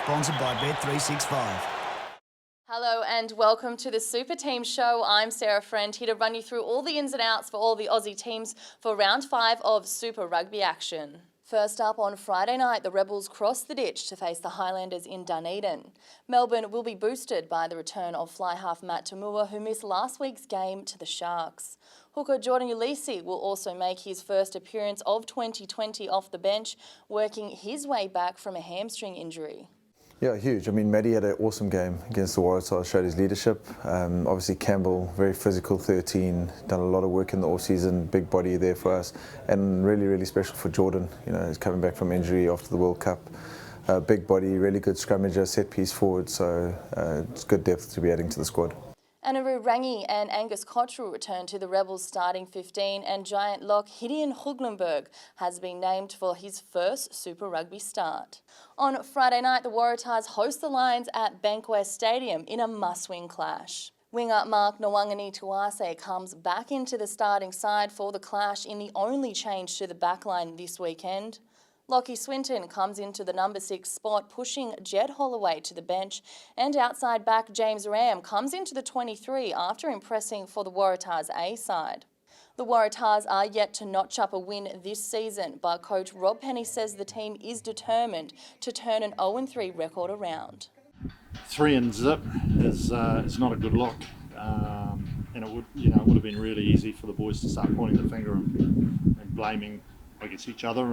Sponsored by Bet365. Hello and welcome to the Super Team Show. I'm Sarah Friend, here to run you through all the ins and outs for all the Aussie teams for round 5 of Super Rugby action. First up on Friday night, the Rebels cross the ditch to face the Highlanders in Dunedin. Melbourne will be boosted by the return of fly half Matt Tamua, who missed last week's game to the Sharks. Hooker Jordan Ulisi will also make his first appearance of 2020 off the bench, working his way back from a hamstring injury. Yeah, huge. I mean, Maddie had an awesome game against the Waratahs, showed his leadership. Obviously Campbell, very physical, 13, done a lot of work in the off-season, big body there for us, and really, really special for Jordan. You know, he's coming back from injury after the World Cup. Big body, really good scrummager, set piece forward, so it's good depth to be adding to the squad. Anaru Rangi and Angus Cottrell return to the Rebels starting 15, and giant lock Gideon Huglenberg has been named for his first Super Rugby start. On Friday night, the Waratahs host the Lions at Bankwest Stadium in a must-win clash. Winger Mark Nwangani Tuase comes back into the starting side for the clash in the only change to the backline this weekend. Lockie Swinton comes into the number 6 spot, pushing Jed Holloway to the bench, and outside back James Ram comes into the 23 after impressing for the Waratahs A side. The Waratahs are yet to notch up a win this season, but coach Rob Penny says the team is determined to turn an 0-3 record around. 3 and zip is not a good look, and it would have been really easy for the boys to start pointing the finger and blaming, I guess, each other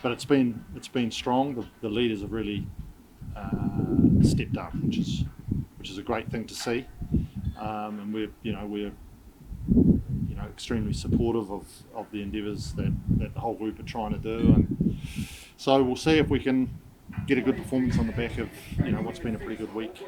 but it's been strong. The leaders have really stepped up, which is a great thing to see, and we're extremely supportive of the endeavours that the whole group are trying to do, and so we'll see if we can get a good performance on the back of what's been a pretty good week.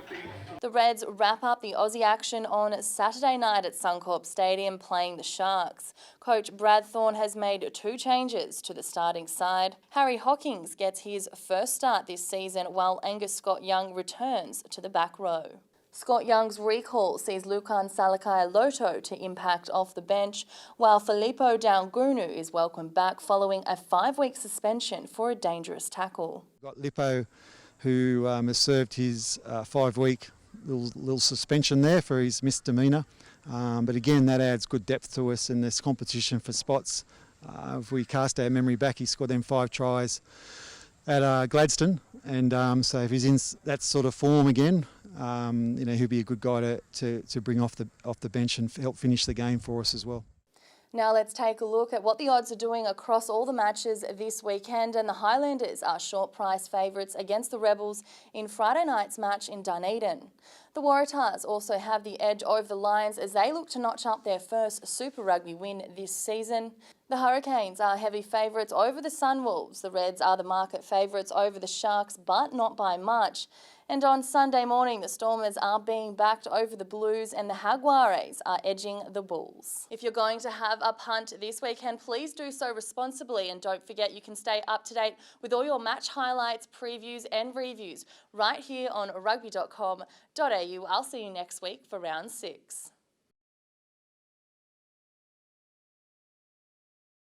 The Reds wrap up the Aussie action on Saturday night at Suncorp Stadium playing the Sharks. Coach Brad Thorne has made 2 changes to the starting side. Harry Hawkins gets his first start this season, while Angus Scott Young returns to the back row. Scott Young's recall sees Lukan Salakai-Loto to impact off the bench, while Filippo Daungunu is welcomed back following a 5-week suspension for a dangerous tackle. Got Lippo, who has served his 5-week little suspension there for his misdemeanour, but again that adds good depth to us in this competition for spots. If we cast our memory back, he scored them 5 tries at Gladstone, and so if he's in that sort of form again, he'll be a good guy to bring off the bench and help finish the game for us as well. Now let's take a look at what the odds are doing across all the matches this weekend, and the Highlanders are short price favourites against the Rebels in Friday night's match in Dunedin. The Waratahs also have the edge over the Lions as they look to notch up their first Super Rugby win this season. The Hurricanes are heavy favourites over the Sunwolves. The Reds are the market favourites over the Sharks, but not by much. And on Sunday morning, the Stormers are being backed over the Blues and the Jaguares are edging the Bulls. If you're going to have a punt this weekend, please do so responsibly, and don't forget you can stay up to date with all your match highlights, previews and reviews right here on Rugby.com.au. I'll see you next week for round 6.